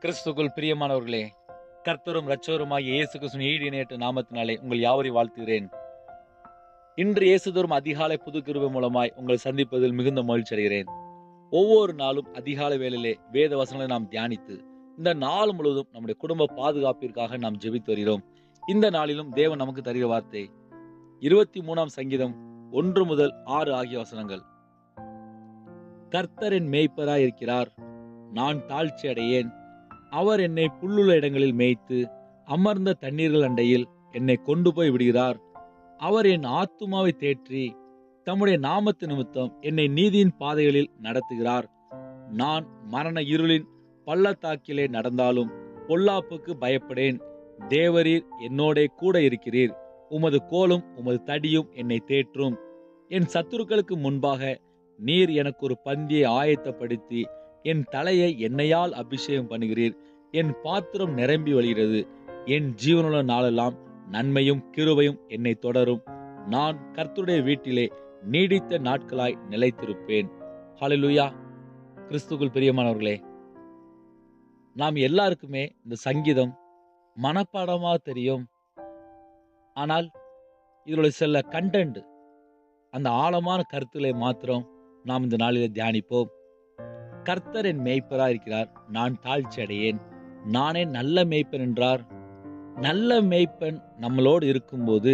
கிறிஸ்துக்குள் பிரியமானவர்களே, கர்த்தரும் இரட்சகருமாகிய இயேசு கிறிஸ்துவின் ஈடு இணையற்ற நாமத்தினாலே உங்கள் யாவரையும் வாழ்த்துகிறேன். இன்று இயேசுதோறும் அதிகாலை புது கிருபை மூலமாய் உங்களை சந்திப்பதில் மிகுந்த மகிழ்ச்சி அடைகிறேன். ஒவ்வொரு நாளும் அதிகாலை வேளையிலே வேத வசனங்களை நாம் தியானித்து இந்த நாள் முழுவதும் நம்முடைய குடும்ப பாதுகாப்பிற்காக நாம் ஜெபித்து வருகிறோம். இந்த நாளிலும் தேவன் நமக்கு தருகிற வார்த்தை 23ஆம் சங்கீதம் 1 முதல் 6 ஆகிய வசனங்கள். கர்த்தர் என் மேய்ப்பராய் இருக்கிறார், நான் தாழ்ச்சி அடையேன். அவர் என்னை புல்லுள்ள இடங்களில் மேய்த்து அமர்ந்த தண்ணீர்கள் அண்டையில் என்னை கொண்டு போய் விடுகிறார். அவர் என் ஆத்துமாவை தேற்றி தம்முடைய நாமத்து நிமித்தம் என்னை நீதியின் பாதைகளில் நடத்துகிறார். நான் மரண இருளின் பள்ளத்தாக்கிலே நடந்தாலும் பொல்லாப்புக்கு பயப்படேன். தேவரீர் என்னோடே கூட இருக்கிறீர். உமது கோலும் உமது தடியும் என்னை தேற்றும். என் சத்துருக்களுக்கு முன்பாக நீர் எனக்கு ஒரு பந்தியை ஆயத்தப்படுத்தி என் தலையை எண்ணெயால் அபிஷேகம் பண்ணுகிறீர். என் பாத்திரம் நிரம்பி வழிகிறது. என் ஜீவனுள்ள நாளெல்லாம் நன்மையும் கிருபையும் என்னை தொடரும். நான் கர்த்தருடைய வீட்டிலே நீடித்த நாட்களாய் நிலைத்திருப்பேன். ஹல்லேலூயா. கிறிஸ்துக்குள் பிரியமானவர்களே, நாம் எல்லாருக்குமே இந்த சங்கீதம் மனப்பாடமாக தெரியும். ஆனால் இதோட சில கண்டென்ட், அந்த ஆழமான கருத்துக்களை மாத்திரம் நாம் இந்த நாளிலே தியானிப்போம். கர்த்தர் என் மேய்ப்பராய் இருக்கிறார், நான் தாழ்ச்சி அடையேன். நானே நல்ல மேய்ப்பன் என்றார். நல்ல மேய்ப்பன் நம்மளோடு இருக்கும்போது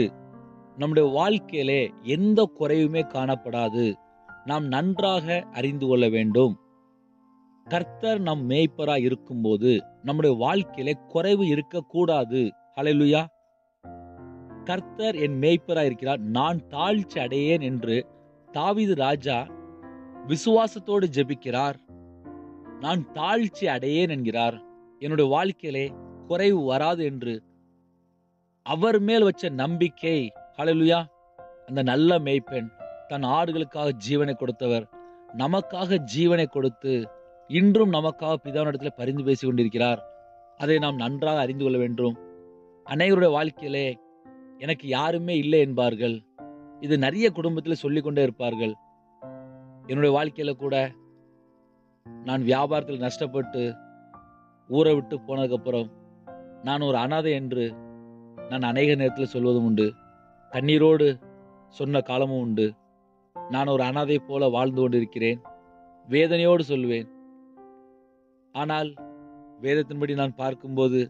நம்முடைய வாழ்க்கையிலே எந்த குறைவுமே காணப்படாது. நாம் நன்றாக அறிந்து கொள்ள வேண்டும். கர்த்தர் நம் மேய்ப்பராய் இருக்கும்போது நம்முடைய வாழ்க்கையிலே குறைவு இருக்கக்கூடாது. ஹல்லேலூயா. கர்த்தர் என் மேய்ப்பராய் இருக்கிறார், நான் தாழ்ச்சி அடையேன் என்று தாவீது ராஜா விசுவாசத்தோடு ஜெபிக்கிறார். நான் தாழ்ச்சி அடையேன் என்கிறார். என்னுடைய வாழ்க்கையிலே குறைவு வராது என்று அவர் மேல் வச்ச நம்பிக்கை. ஹல்லேலூயா. அந்த நல்ல மேய்ப்பன், தன் ஆடுகளுக்காக ஜீவனை கொடுத்தவர், நமக்காக ஜீவனை கொடுத்து இன்றும் நமக்காக பிதாவினிடத்தில் பரிந்து பேசி கொண்டிருக்கிறார். அதை நாம் நன்றாக அறிந்து கொள்ள வேண்டும். அநேகருடைய வாழ்க்கையிலே எனக்கு யாருமே இல்லை என்பார்கள். இது நிறைய குடும்பத்தில் சொல்லிக்கொண்டே இருப்பார்கள். என்னுடைய வாழ்க்கையில கூட நான் வியாபாரத்தில் நஷ்டப்பட்டு ஊரை விட்டு போனதுக்கப்புறம் நான் ஒரு அனாதை என்று நான் அநேக நேரத்தில் சொல்வதும் உண்டு. கண்ணீரோடு சொன்ன காலமும் உண்டு. நான் ஒரு அனாதை போல வாழ்ந்து கொண்டிருக்கிறேன், வேதனையோடு சொல்வேன். ஆனால் வேதத்தின்படி நான் பார்க்கும்போது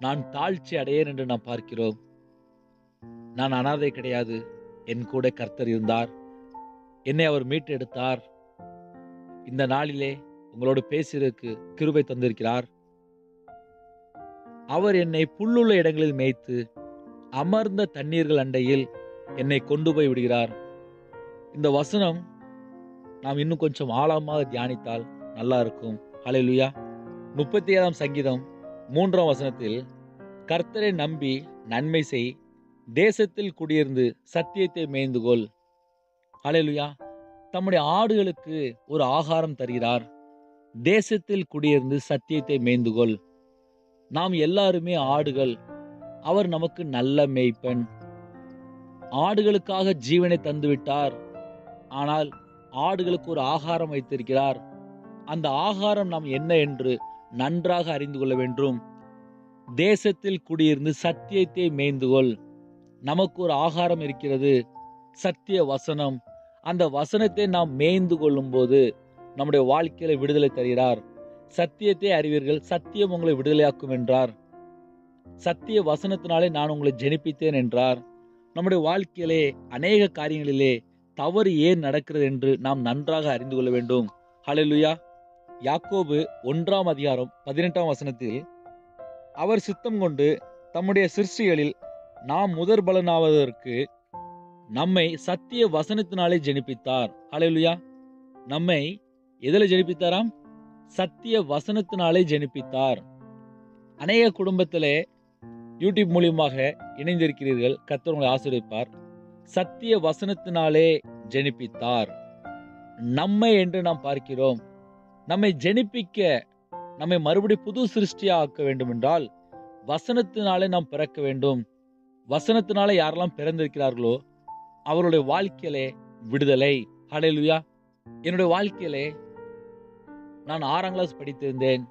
நான் தாழ்ச்சி அடையேன் என்று நாம் பார்க்கிறோம். நான் அனாதை கிடையாது. என் கூட கர்த்தர் இருந்தார். என்னை அவர் மீட்டு எடுத்தார். இந்த நாளிலே உங்களோடு பேசுவதற்கு கிருபை தந்திருக்கிறார். அவர் என்னை புல்லுள்ள இடங்களில் மேய்த்து அமர்ந்த தண்ணீர்கள் அண்டையில் என்னை கொண்டு போய் விடுகிறார். இந்த வசனம் நாம் இன்னும் கொஞ்சம் ஆழமாக தியானித்தால் நல்லா இருக்கும். ஹல்லேலூயா. 37ஆம் சங்கீதம் 3ஆம் வசனத்தில், கர்த்தரை நம்பி நன்மை செய், தேசத்தில் குடியிருந்து சத்தியத்தை மேய்ந்துகொள். ஹல்லேலூயா. தம்முடைய ஆடுகளுக்கு ஒரு ஆகாரம் தருகிறார். தேசத்தில் குடியிருந்து சத்தியத்தை மேய்ந்துகொள். நாம் எல்லாருமே ஆடுகள். அவர் நமக்கு நல்ல மேய்ப்பன். ஆடுகளுக்காக ஜீவனை தந்துவிட்டார். ஆனால் ஆடுகளுக்கு ஒரு ஆகாரம் வைத்திருக்கிறார். அந்த ஆகாரம் நாம் என்ன என்று நன்றாக அறிந்து கொள்ள வேண்டும். தேசத்தில் குடியிருந்து சத்தியத்தை மேய்ந்துகொள். நமக்கு ஒரு ஆகாரம் இருக்கிறது, சத்திய வசனம். அந்த வசனத்தை நாம் மேய்ந்து கொள்ளும் போது நம்முடைய வாழ்க்கையில விடுதலை தருகிறார். சத்தியத்தை அறிவீர்கள், சத்தியம் உங்களை விடுதலையாக்கும் என்றார். சத்திய வசனத்தினாலே நான் உங்களை ஜெனிப்பித்தேன் என்றார். நம்முடைய வாழ்க்கையிலே அநேக காரியங்களிலே தவறு ஏன் நடக்கிறது என்று நாம் நன்றாக அறிந்து கொள்ள வேண்டும். ஹல்லேலூயா. யாக்கோபு 1ஆம் அதிகாரம் 18ஆம் வசனத்தில், அவர் சித்தம் கொண்டு தம்முடைய சிருஷ்டிகளில் நாம் முதற் பலனாவதற்கு நம்மை சத்திய வசனத்தினாலே ஜெனிப்பித்தார். ஹல்லேலூயா. நம்மை எதில ஜெனிப்பித்தாராம்? சத்திய வசனத்தினாலே ஜெனிப்பித்தார். அநேக குடும்பத்திலே யூடியூப் மூலியமாக இணைந்திருக்கிறீர்கள். கர்த்தர் உங்களை ஆசீர்வதிப்பார். சத்திய வசனத்தினாலே ஜெனிப்பித்தார். நம்மை என்று நாம் பார்க்கிறோம். நம்மை ஜெனிப்பிக்க, நம்மை மறுபடியும் புது சிருஷ்டியா ஆக்க வேண்டும் என்றால் வசனத்தினாலே நாம் பிறக்க வேண்டும். வசனத்தினாலே யாரெல்லாம் பிறந்திருக்கிறார்களோ அவருடைய வாழ்க்கையிலே விடுதலை. ஹல்லேலூயா. என்னுடைய வாழ்க்கையிலே நான் 6ஆம் கிளாஸ் படித்திருந்தேன்.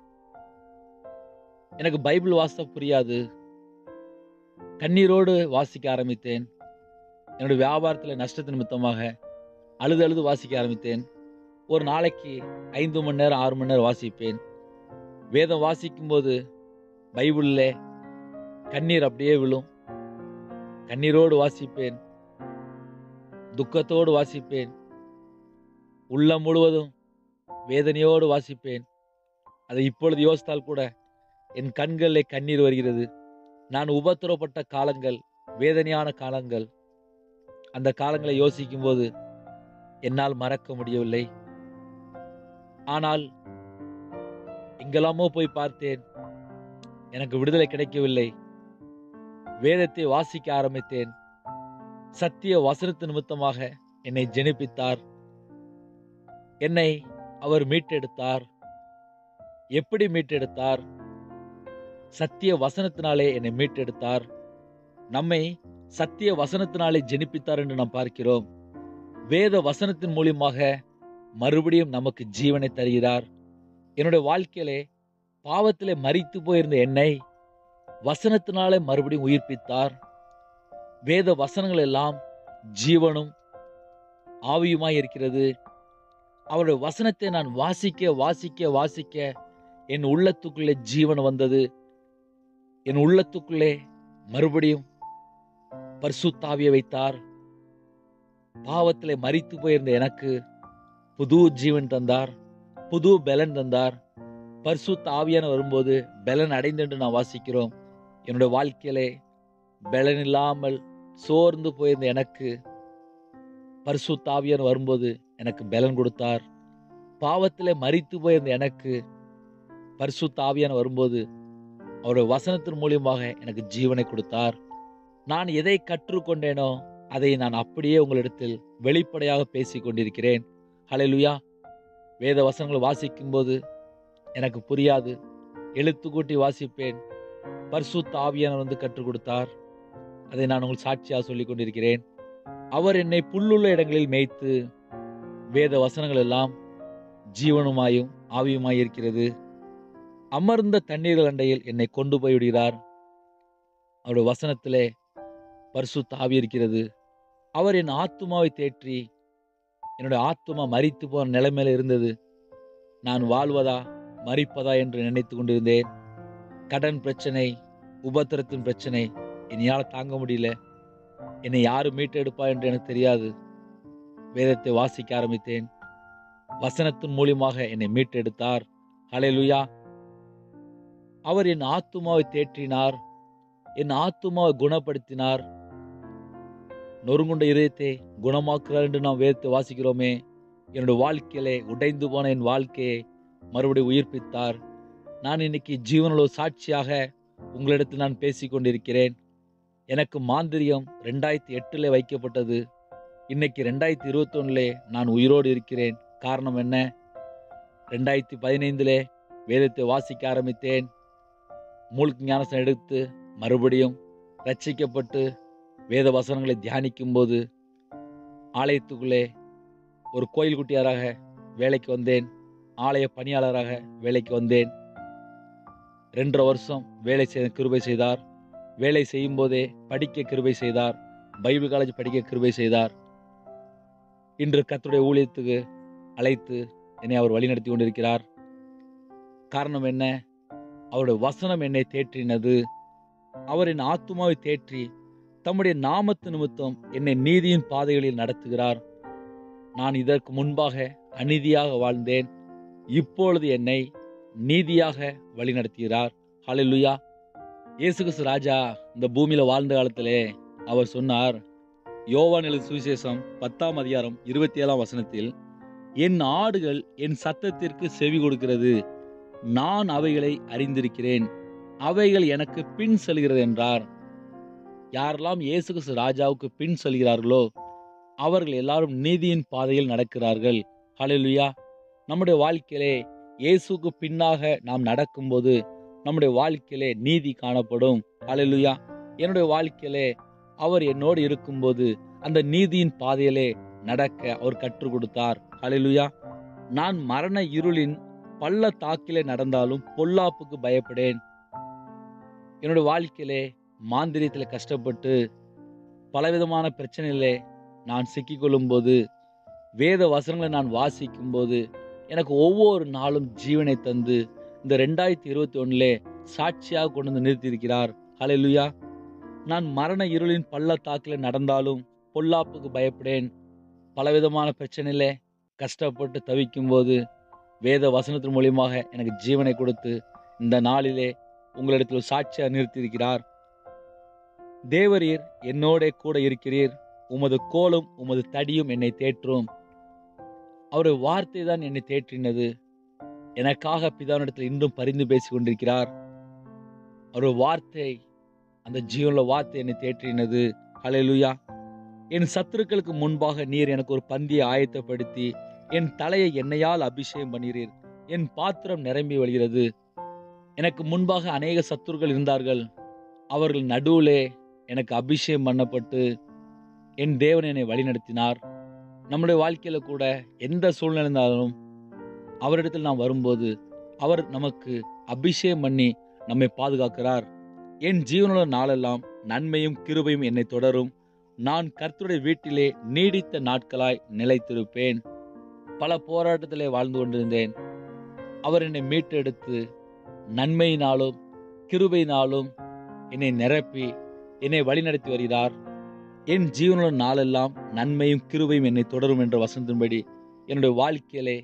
எனக்கு பைபிள் வாசிக்க புரியாது. கண்ணீரோடு வாசிக்க ஆரம்பித்தேன். என்னுடைய வியாபாரத்தில் நஷ்டத்து நிமித்தமாக அழுது அழுது வாசிக்க ஆரம்பித்தேன். ஒரு நாளைக்கு 5 மணி நேரம் 6 மணி நேரம் வாசிப்பேன். வேதம் வாசிக்கும்போது பைபிளில் கண்ணீர் அப்படியே விழும். கண்ணீரோடு வாசிப்பேன், துக்கத்தோடு வாசிப்பேன், உள்ளம் முழுவதும் வேதனையோடு வாசிப்பேன். அதை இப்பொழுது யோசித்தால் கூட என் கண்களில் கண்ணீர் வருகிறது. நான் உபத்திரவப்பட்ட காலங்கள், வேதனையான காலங்கள், அந்த காலங்களை யோசிக்கும் போது என்னால் மறக்க முடியவில்லை. ஆனால் எங்கெல்லாமோ போய் பார்த்தேன், எனக்கு விடுதலை கிடைக்கவில்லை. வேதத்தை வாசிக்க ஆரம்பித்தேன். சத்திய வசனத்து நிமித்தமாக என்னை ஜெனிப்பித்தார். என்னை அவர் மீட்டெடுத்தார். எப்படி மீட்டெடுத்தார்? சத்திய வசனத்தினாலே என்னை மீட்டெடுத்தார். நம்மை சத்திய வசனத்தினாலே ஜெனிப்பித்தார் என்று நாம் பார்க்கிறோம். வேத வசனத்தின் மூலியமாக மறுபடியும் நமக்கு ஜீவனை தருகிறார். என்னுடைய வாழ்க்கையிலே பாவத்திலே மரித்து போயிருந்த என்னை வசனத்தினாலே மறுபடியும் உயிர்ப்பித்தார். வேத வசனங்கள் எல்லாம் ஜீவனும் ஆவியுமாய் இருக்கிறது. அவருடைய வசனத்தை நான் வாசிக்க வாசிக்க வாசிக்க என் உள்ளத்துக்குள்ளே ஜீவன் வந்தது. என் உள்ளத்துக்குள்ளே மறுபடியும் பரிசுத்த ஆவியை வைத்தார். பாவத்திலே மரித்து போயிருந்த எனக்கு புது ஜீவன் தந்தார், புது பலன் தந்தார். பரிசுத்த ஆவியான வரும்போது பலன் அடைந்து நாம் வாசிக்கிறோம். என்னுடைய வாழ்க்கையிலே பலன் இல்லாமல் சோர்ந்து போயிருந்த எனக்கு பரிசுத்த ஆவியான வரும்போது எனக்கு பலன் கொடுத்தார். பாவத்திலே மரித்து போயிருந்த எனக்கு பரிசுத்த ஆவியான வரும்போது அவருடைய வசனத்தின் மூலியமாக எனக்கு ஜீவனை கொடுத்தார். நான் எதை கற்றுக்கொண்டேனோ அதை நான் அப்படியே உங்களிடத்தில் வெளிப்படையாக பேசிக் கொண்டிருக்கிறேன். ஹல்லேலூயா. வேத வசனங்களை வாசிக்கும் போது எனக்கு புரியாது, எழுத்து கூட்டி வாசிப்பேன். பரிசுத்த ஆவியானவர் வந்து கற்றுக் கொடுத்தார். அதை நான் உங்களுக்கு சாட்சியாக சொல்லிக் கொண்டிருக்கிறேன். அவர் என்னை புல்லுள்ள இடங்களில் மேய்த்து, வேத வசனங்கள் எல்லாம் ஜீவனுமாயும் ஆவியுமாய் இருக்கிறது. அமர்ந்த தண்ணீர்கள் அண்டையில் என்னை கொண்டு போய் விடுகிறார். அவருடைய வசனத்திலே பரிசுத்த ஆவி இருக்கிறது. அவர் என் ஆத்துமாவை தேற்றி, என்னுடைய ஆத்துமா மரித்து போன நிலைமையில இருந்தது. நான் வாழ்வதா மரிப்பதா என்று நினைத்து கொண்டிருந்தேன். கடன் பிரச்சனை, உபத்திரத்தின் பிரச்சனை என்னால் தாங்க முடியல. என்னை யாரு மீட்டெடுப்பா என்று எனக்கு தெரியாது. வேதத்தை வாசிக்க ஆரம்பித்தேன். வசனத்தின் மூலியமாக என்னை மீட்டெடுத்தார். ஹல்லேலூயா. அவர் என் ஆத்துமாவை தேற்றினார், என் ஆத்துமாவை குணப்படுத்தினார். நொறுங்குண்ட இதயத்தை குணமாக்குறார் என்று நாம் வேதத்தை வாசிக்கிறோமே. என்னுடைய வாழ்க்கையிலே உடைந்து போன என் வாழ்க்கையை மறுபடியும் உயிர்ப்பித்தார். நான் இன்னைக்கு ஜீவனுள்ள சாட்சியாக உங்களிடத்தில் நான் பேசிக்கொண்டிருக்கிறேன். எனக்கு மாந்திரியம் 2008 வைக்கப்பட்டது. இன்னைக்கு 2021 நான் உயிரோடு இருக்கிறேன். காரணம் என்ன? 2015 வேதத்தை வாசிக்க ஆரம்பித்தேன். மூழ்கு ஞானஸ்நானம் எடுத்து மறுபடியும் ரட்சிக்கப்பட்டு வேத வசனங்களை தியானிக்கும் போது ஆலயத்துக்குள்ளே ஒரு கோயில் குட்டியாராக வேலைக்கு வந்தேன். ஆலய பணியாளராக வேலைக்கு வந்தேன். 2.5 வருஷம் வேலை செய்ய கிருபை செய்தார். வேலை செய்யும் போதே படிக்க கிருபை செய்தார். பைபிள் காலேஜ் படிக்க கிருபை செய்தார். இன்று கர்த்தருடைய ஊழியத்துக்கு அழைத்து என்னை அவர் வழிநடத்தி கொண்டிருக்கிறார். காரணம் என்ன? அவருடைய வசனம் என்னை தேற்றினது. அவர் என் ஆத்துமாவை தேற்றி தம்முடைய நாமத்து நிமித்தம் என்னை நீதியின் பாதைகளில் நடத்துகிறார். நான் இதற்கு முன்பாக அநீதியாக வாழ்ந்தேன். இப்பொழுது என்னை நீதியாக வழிநடத்துகிறார். ஹல்லேலூயா. இயேசு கிறிஸ்து ராஜா இந்த பூமியில வாழ்ந்த காலத்திலே அவர் சொன்னார், யோவான் எழுதிய சுவிசேஷம் 10ஆம் அதிகாரம் 27ஆம் வசனத்தில், என் ஆடுகள் என் சத்தத்திற்கு செவி கொடுக்கிறது, நான் அவைகளை அறிந்திருக்கிறேன், அவைகள் எனக்கு பின் செல்கிறது என்றார். யாரெல்லாம் இயேசு கிறிஸ்து ராஜாவுக்கு பின் செல்கிறார்களோ அவர்கள் எல்லாரும் நீதியின் பாதையில் நடக்கிறார்கள். ஹல்லேலூயா. நம்முடைய வாழ்க்கையிலே இயேசுக்கு பின்னாக நாம் நடக்கும்போது நம்முடைய வாழ்க்கையிலே நீதி காணப்படும். ஹல்லேலூயா. என்னுடைய வாழ்க்கையிலே அவர் என்னோடு இருக்கும்போது அந்த நீதியின் பாதையிலே நடக்க அவர் கற்றுக் கொடுத்தார். ஹல்லேலூயா. நான் மரண இருளின் பள்ளத்தாக்கிலே நடந்தாலும் பொல்லாப்புக்கு பயப்படேன். என்னுடைய வாழ்க்கையிலே மாந்திரியத்தில் கஷ்டப்பட்டு பலவிதமான பிரச்சனையிலே நான் சிக்கிக்கொள்ளும் போது, வேத வசனங்களை நான் வாசிக்கும் போது, எனக்கு ஒவ்வொரு நாளும் ஜீவனை தந்து இந்த 2021 சாட்சியாக கொண்டு வந்து நிறுத்தியிருக்கிறார். ஹல்லேலூயா. நான் மரண இருளின் பள்ளத்தாக்கில் நடந்தாலும் பொல்லாப்புக்கு பயப்படேன். பலவிதமான பிரச்சனையிலே கஷ்டப்பட்டு தவிக்கும் போது வேத வசனத்தின் மூலியமாக எனக்கு ஜீவனை கொடுத்து இந்த நாளிலே உங்களிடத்தில் சாட்சியாக நிறுத்தியிருக்கிறார். தேவரீர் என்னோட கூட இருக்கிறீர். உமது கோலும் உமது தடியும் என்னை தேற்றும். அவருடைய வார்த்தை தான் என்னை தேற்றினது. எனக்காக பிதாவினிடத்தில் இன்றும் பரிந்து பேசிக் கொண்டிருக்கிறார். அவருடைய வார்த்தை, அந்த ஜீவனுள்ள வார்த்தை என்னை தேற்றினது. ஹல்லேலூயா. என் சத்துருக்களுக்கு முன்பாக நீர் எனக்கு ஒரு பந்தியை ஆயத்தப்படுத்தி என் தலையை எண்ணெயால் அபிஷேகம் பண்ணுகிறீர். என் பாத்திரம் நிரம்பி வழிகிறது. எனக்கு முன்பாக அநேக சத்துருக்கள் இருந்தார்கள். அவர்கள் நடுவிலே எனக்கு அபிஷேகம் பண்ணப்பட்டு என் தேவன் என்னை வழிநடத்தினார். நம்முடைய வாழ்க்கையில கூட எந்த சூழ்நிலை இருந்தாலும் அவரிடத்தில் நாம் வரும்போது அவர் நமக்கு அபிஷேகம் பண்ணி நம்மை பாதுகாக்கிறார். என் ஜீவனுள்ள நாளெல்லாம் நன்மையும் கிருபையும் என்னை தொடரும். நான் கர்த்தருடைய வீட்டிலே நீடித்த நாட்களாய் நிலைத்திருப்பேன். பல போராட்டத்திலே வாழ்ந்து கொண்டிருந்தேன். அவர் என்னை மீட்டெடுத்து நன்மையினாலும் கிருபையினாலும் என்னை நிரப்பி என்னை வழிநடத்தி வருகிறார். என் ஜீவனுள்ள நாளெல்லாம் நன்மையும் கிருபையும் என்னை தொடரும் என்ற வசனத்தின்படி என்னுடைய வாழ்க்கையிலே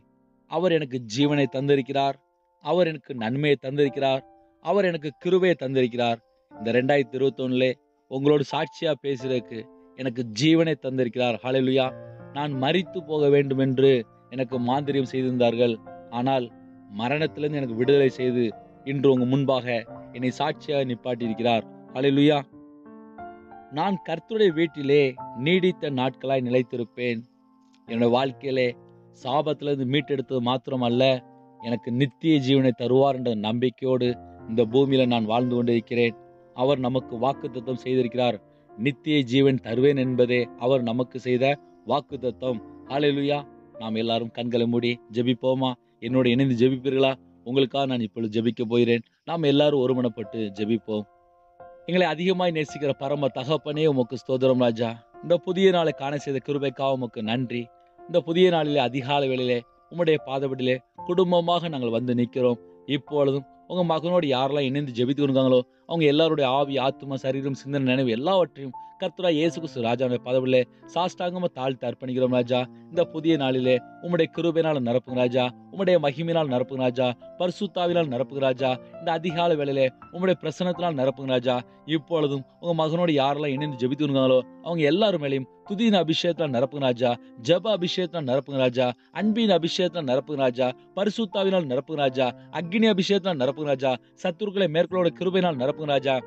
அவர் எனக்கு ஜீவனை தந்திருக்கிறார். அவர் எனக்கு நன்மையை தந்திருக்கிறார். அவர் எனக்கு கிருபையை தந்திருக்கிறார். இந்த 2021 உங்களோடு சாட்சியா பேசுறதுக்கு எனக்கு ஜீவனை தந்திருக்கிறார். ஹல்லேலூயா. நான் மரித்து போக வேண்டும் என்று எனக்கு மாந்திரியம் செய்திருந்தார்கள். ஆனால் மரணத்திலிருந்து எனக்கு விடுதலை செய்து இன்று உங்க முன்பாக என்னை சாட்சியாக நிப்பாட்டியிருக்கிறார். ஹல்லேலூயா. நான் கர்த்தருடைய வீட்டிலே நீடித்த நாட்களாய் நிலைத்திருப்பேன். என்னோட வாழ்க்கையிலே சாபத்திலிருந்து மீட்டெடுத்தது மாத்திரமல்ல, எனக்கு நித்திய ஜீவனை தருவார் என்ற நம்பிக்கையோடு இந்த பூமியில நான் வாழ்ந்து கொண்டிருக்கிறேன். அவர் நமக்கு வாக்குத்தத்தம் செய்திருக்கிறார். நித்திய ஜீவன் தருவேன் என்பதே அவர் நமக்கு செய்த வாக்குத்தத்தம். ஹல்லேலூயா. நாம் எல்லாரும் கண்களை மூடி ஜெபிப்போமா? என்னோடு இணைந்து ஜெபிப்பீர்களா? உங்களுக்காக நான் இப்பொழுது ஜெபிக்க போகிறேன். நாம் எல்லாரும் ஒருமனப்பட்டு ஜெபிப்போம். எங்களை அதிகமாய் நேசிக்கிற பரம தகப்பனே, உமக்கு ஸ்தோத்திரம் ராஜா. இந்த புதிய நாளை காண செய்த கிருபைக்காக உமக்கு நன்றி. இந்த புதிய நாளிலே அதிகாலை வேளையிலே உம்முடைய பாதபடியிலே குடும்பமாக நாங்கள் வந்து நிற்கிறோம். இப்பொழுதும் உங்க மகனோடு யாரெல்லாம் இணைந்து ஜெபித்து கொண்டாங்களோ அவங்க எல்லாருடைய ஆவி, ஆத்மா, சரீரம், சிந்தனை, நினைவு எல்லாவற்றையும் கர்த்தராகிய இயேசு கிறிஸ்து ராஜாவுடைய பாதபடியிலே சாஷ்டாங்கமா தாழ்த்தி அர்ப்பணிக்கிறோம் ராஜா. இந்த புதிய நாளிலே உம்முடைய கிருபையினால் நிரப்புங்க ராஜா. உம்முடைய மகிமையினால் நிரப்புங்க ராஜா. பரிசுத்தாவினால் நிரப்புங்க ராஜா. இந்த அதிகாலை வேளையிலே உம்முடைய பிரசன்னத்தினால் நிரப்புங்க ராஜா. இப்பொழுதும் உங்க மகனோடு யாரெல்லாம் இணைந்து ஜெபித்து கொண்டாங்களோ அவங்க எல்லாரும் மேலேயும் துதியின் அபிஷேகத்தால் நிரப்புங்க ராஜா. ஜப அபிஷேகத்தால் நிரப்புங்க ராஜா. அன்பின் அபிஷேகத்தால் நிரப்புங்க ராஜா. பரிசுத்தாவினால் நிரப்புங்க ராஜா. அக்னி அபிஷேகத்தால் நிரப்புங்க ராஜா. சத்துருக்களை மேற்கொள்ளோட கிருபையினால் நிரப்புங்க ராஜா.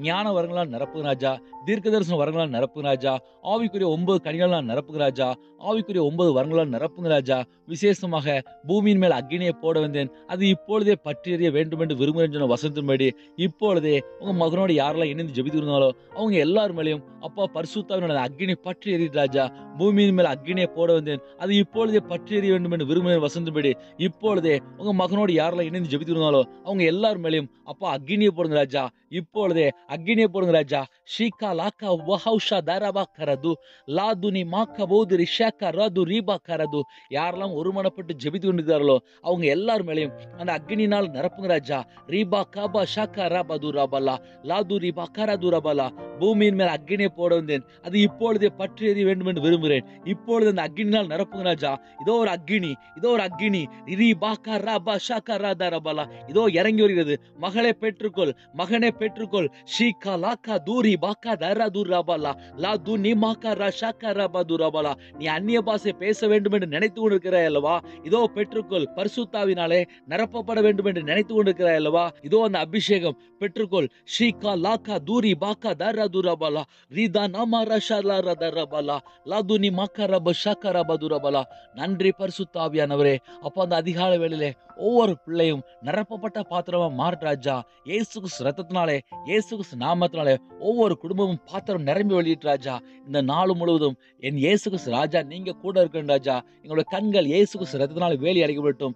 ஞான வரங்களால் நிரப்புங்க ராஜா. தீர்க்க தரிசன வரங்களால் நிரப்புங்க ராஜா. ஆவிக்குரிய 9 கனிகளால் நிரப்புங்க ராஜா. ஆவிக்குரிய 9 வரங்களால் நிரப்புங்க ராஜா. விசேஷமாக பூமியின் மேல் அக்னியை போட வந்தேன், அது இப்பொழுதே பற்றி எறிய வேண்டும் என்று விரும்புகிறேன் சொன்ன வசனத்தின்படி இப்பொழுதே உங்க மகனோடு யாரெல்லாம் இணைந்து ஜெபித்து இருந்தாலோ அவங்க எல்லாரும் மேலேயும் அப்பா பரிசுத்தாவினோட அக்னி பற்றி எறிய ராஜா. பூமியின் மேல் அக்னியை போட வந்தேன், அது இப்பொழுதே பற்றி எறிய வேண்டும் என்று விரும்புகிறேன் வசனத்தின்படி இப்பொழுதே உங்க மகனோடு யாரெல்லாம் இணைந்து ஜெபித்து இருந்தாலோ அவங்க எல்லாரும் மேலேயும் அப்பா அக்னியை போடுங்க ராஜா. இப்பொழுதே அக்னியை போடுங்க ராஜா. ஷீகா லாக்கா வஹௌஷா தரபா கரது லாதுனி மாக்க போது ரிஷாக்கா ரது ரீபா கரது. யாரெல்லாம் ஒருமனப்பட்டு ஜெபித்து கொண்டிருக்கிறார்களோ அவங்க எல்லாரும் மேலேயும் அந்த அக்னியினால் நிரப்புங்க ராஜா. ரீபா காபா ஷாக்கா ராபது ரபலா லாது ரீபா கரது ரபலா. பூமியின் மேல் அக்னியை போட வந்தேன், அது இப்பொழுதே பற்றி எறிய வேண்டும் என்று விரும்புகிறேன். இப்பொழுது அந்த அக்னியினால் நிரப்புங்க ராஜா. இதோ ஒரு அக்னி, இதோ ஒரு அக்னி. ரீபாக்கா ராபா ஷாக்கா ராதா ரபலா. இதோ இறங்கி வருகிறது. மகளை பெற்றுக்கொள், மகனை பெற்றுக்கொள். ஷீகா லாக்கா தூரி பாக்கா தரா தூராபலா லா து நிமாக்கா ரஷாக்கா ரபா துராபலா. நீ அந்நிய பாஷை பேச வேண்டும் என்று நினைத்து கொண்டிருக்கிறாய் அல்லவா? இதோ பெற்றுக்கொள். பரிசுத்தாவினாலே நிரப்பப்பட வேண்டும் என்று நினைத்து கொண்டிருக்கிறாய் அல்லவா? இதோ அந்த அபிஷேகம் பெற்றுக்கொள். ஷீகா லாக்கா தூரி பாக்கா தரா துராபலா ரீதா நாமா ரஷாலா ரதரபலா லா து நிமாக்கா ரப ஷாக்கா ரபா துராபலா. நன்றி பரிசுத்தாவியானவரே. அப்போ அந்த அதிகாலை வேளையிலே ஒவ்வொரு பிள்ளையும் நிரப்பப்பட்ட பாத்திரமா மாறாஜா. இயேசு கிறிஸ்து ரத்தத்தினாலே, இயேசு கிறிஸ்து நாமத்தினாலே ஒவ்வொரு குடும்பமும் பாத்திரம் நிரம்பி வெளியிட்டு ராஜா. இந்த நாள் முழுவதும் என் இயேசு கிறிஸ்து ராஜா நீங்க கூட இருக்கணும் ராஜா. எங்களுடைய கண்கள் இயேசு கிறிஸ்து ரத்தத்தினாலே வேலி அடைக்கப்படட்டும்.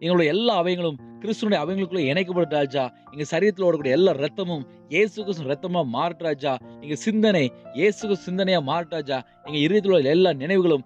எங்களுடைய எல்லா அவயங்களும் கிறிஸ்துனுடைய அவயங்களுக்குள்ள இணைக்கப்பட்ட ராஜா. எங்க சரீரத்தில் ஓடக்கூடிய எல்லா ரத்தமும் இயேசு கிறிஸ்து ரத்தமா மாறட்டும் ராஜா. எங்க சிந்தனை இயேசு கிறிஸ்து சிந்தனையா மாறட்டும் ராஜா. எங்க இருதயத்தில் உள்ள எல்லா நினைவுகளும்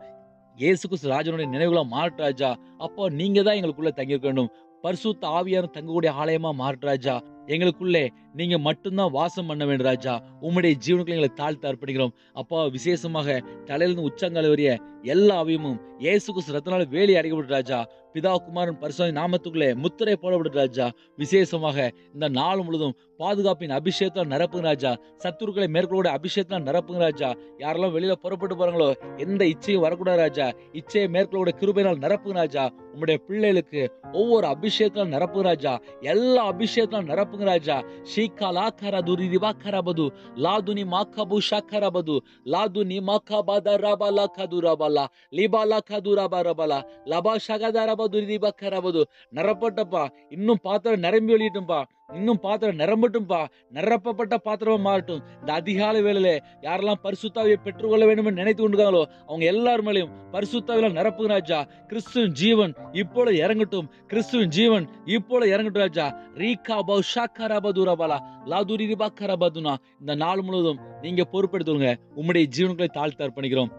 இயேசு கிறிஸ்து ராஜனுடைய நினைவுகளா மாறட்டும் ராஜா. அப்போ நீங்க தான் எங்களுக்குள்ள தங்கியிருக்க வேண்டும். பரிசுத்த ஆவியார் தங்கக்கூடிய ஆலயமா மாறட்டும் ராஜா. எங்களுக்குள்ளே நீங்க மட்டும்தான் வாசம் பண்ண வேண்டும் ராஜா. உம்முடைய ஜீவனுக்குள்ள எங்களை தாழ்த்த அர்ப்பணிக்கிறோம். அப்பா, விசேஷமாக தலையிலிருந்து உச்சங்கால வரைய எல்லா அவயமும் இயேசு கிறிஸ்து ரத்தனால வேலி அடைக்கப்பட்டு ராஜா. பிதா குமாரன் பரிசுத்த நாமத்துக்குள்ளே முத்திரை போடப்பட்டு ராஜா. விசேஷமாக இந்த நாள் முழுதும் பாதுகாப்பின் அபிஷேகத்தால் நிரப்புங்க ராஜா. சத்துருக்களை மேற்கொள்ள அபிஷேகத்தால் நிரப்புங்க ராஜா. யாரெல்லாம் வெளியில புறப்பட்டு போறாங்களோ எந்த இச்சையும் வரக்கூடாது ராஜா. இச்சையை மேற்கொள்ள கிருபையினால் நிரப்புங்க ராஜா. உம்முடைய பிள்ளைகளுக்கு ஒவ்வொரு அபிஷேகத்தால் நிரப்புங்க ராஜா. எல்லா அபிஷேகத்தால் நிரப்புங்க ராஜா. ஷீகா லாகரது ரிதிபாகரபது லாதுனி மாகபு ஷக்கரபது லாதுனி மாகபத ரபலா கதுரபலா லிபாலா கதுரபரபலா லபா ஷகதரபது ரிதிபாகரபது. நிரப்பட்டப்பா, இன்னும் பாத்திரம் நிரம்பி வெளியிட்டும்பா. இன்னும் பாத்திரம் நிரம்பட்டும்பா. நிரப்பப்பட்ட பாத்திரமா மாறட்டும். இந்த அதிகாலை வேளையில யாரெல்லாம் பரிசுத்தாவியை பெற்றுக்கொள்ள வேண்டும் என்று நினைத்து கொண்டிருக்காங்களோ அவங்க எல்லார் மேலையும் பரிசுத்தாவில நிரப்புங்க ராஜா. கிறிஸ்துவின் ஜீவன் இப்போல இறங்கட்டும். கிறிஸ்துவின் ஜீவன் இப்போல இறங்கட்டும் ராஜா. ரீகா பௌ ஷக்கரபதுரபலா லாதுரி ரிபாகரபதுனா. இந்த நாள் முழுவதும் நீங்க பொறுப்பெடுத்துங்க. உம்முடைய ஜீவன்களை தாழ்த்த அர்ப்பணிக்கிறோம்.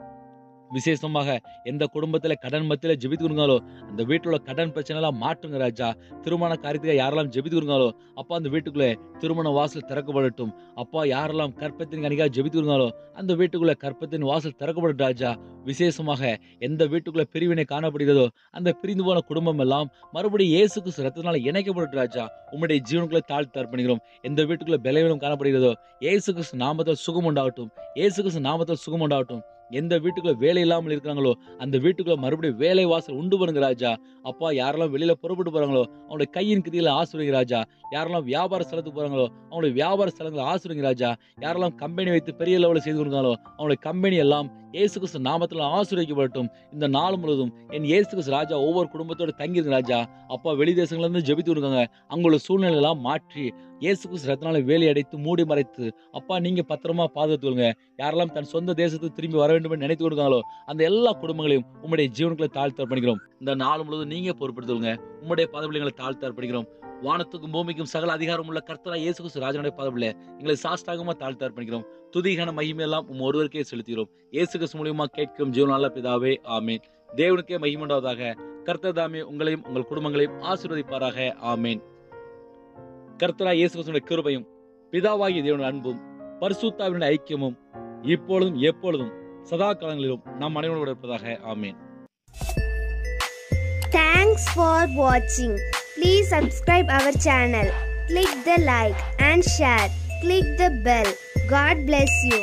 விசேஷமாக எந்த குடும்பத்துல கடன் மத்தியில ஜெபித்து கொடுங்களோ அந்த வீட்டுல உள்ள கடன் பிரச்சனை எல்லாம் மாற்றுங்க ராஜா. திருமண காரியத்துக்கு யாரெல்லாம் ஜெபித்து கொடுங்களோ அப்பா அந்த வீட்டுக்குள்ளே திருமண வாசல் திறக்கப்படட்டும். அப்பா, யாரெல்லாம் கற்பத்தின் கனிக்காக ஜெபித்து கொடுங்களோ அந்த வீட்டுக்குள்ள கற்பத்தின் வாசல் திறக்கப்படட்டும் ராஜா. விசேஷமாக எந்த வீட்டுக்குள்ள பிரிவினை காணப்படுகிறதோ அந்த பிரிந்து போன குடும்பம் எல்லாம் மறுபடியும் இயேசு கிறிஸ்து ரத்தத்தினால இணைக்கப்படட்டும் ராஜா. உம்முடைய ஜீவனுக்குள்ள தாழ்த்து அர்ப்பணிக்கிறோம். எந்த வீட்டுக்குள்ள பலவீனம் காணப்படுகிறதோ இயேசு கிறிஸ்து நாமத்தில் சுகம் உண்டாகட்டும். இயேசு கிறிஸ்து நாமத்தில் சுகம் உண்டாகட்டும். எந்த வீட்டுக்குள்ள வேலை இல்லாமல் இருக்கிறாங்களோ அந்த வீட்டுக்குள்ள மறுபடியும் வேலை வாசல் உண்டு பண்ணுங்க ராஜா. அப்பா, யாரெல்லாம் வெளியில புறப்பட்டு போறாங்களோ அவங்களுடைய கையின் கிரியில ஆசீர்வதிங்க ராஜா. யாரெல்லாம் வியாபார ஸ்தலத்துக்கு போறாங்களோ அவங்களுடைய வியாபார ஸ்தலங்களை ஆசீர்வதிங்க ராஜா. யாரெல்லாம் கம்பெனி வைத்து பெரிய லெவலில் செய்து கொடுத்தாங்களோ அவங்களுடைய கம்பெனி எல்லாம் இயேசு கிறிஸ்து நாமத்தில் ஆசீர்வதிக்கப்படட்டும். இந்த நாள் முழுவதும் என் இயேசு கிறிஸ்து ராஜா ஒவ்வொரு குடும்பத்தோட தங்கிருங்க ராஜா. அப்பா, வெளி தேசங்கள்ல இருந்து ஜெபித்து கொடுக்காங்க. அவங்களோட சூழ்நிலை எல்லாம் மாற்றி இயேசு கிறிஸ்து ரத்தனால வேலி அடைத்து மூடி மறைத்து அப்பா நீங்க பத்திரமா பாதுகாத்துக்கொள்ளுங்க. யாரெல்லாம் தன் சொந்த தேசத்துக்கு திரும்பி வர வேண்டும் என்று நினைத்து கொடுக்காங்களோ அந்த எல்லா குடும்பங்களையும் உம்முடைய ஜீவனுக்குள்ள தாழ்த்து அர்ப்பணிக்கிறோம். இந்த நாள் முழுவதும் நீங்க பொறுப்படுத்துங்க. உம்முடைய பதவிகளை தாழ்த்து அர்ப்பணிக்கிறோம். வானத்துக்கும் பூமிக்கும் சகல அதிகாரம் உள்ள கர்த்தராகிய இயேசு கிறிஸ்து ராஜனுடைய பதவியிலே எங்களை சாஷ்டாங்கமா தாழ்த்து அர்ப்பணிக்கிறோம். துதிகான மகிமை எல்லாம் ஒருவருக்கே செலுத்துகிறோம். இயேசு கிறிஸ்து மூலியமா கேட்கும் ஜீவனால பிதாவே, ஆமேன். தேவனுக்கே மகிமை உண்டாவதாக. கர்த்தர் தாமே உங்களையும் உங்கள் குடும்பங்களையும் ஆசீர்வதிப்பாராக. ஆமேன். கர்த்தராகிய இயேசு கிறிஸ்துவின் கிருபையும் பிதாவாகிய தேவனுடைய அன்பும் பரிசுத்தாவினுடைய ஐக்கியமும் இப்பொழுதும் எப்பொழுதும் சதா காலங்களிலும் நம் அனைவரோடு இருப்பதாக. ஆமேன். Thanks for watching. Please subscribe our channel. Click the like and share. Click the bell. God bless you.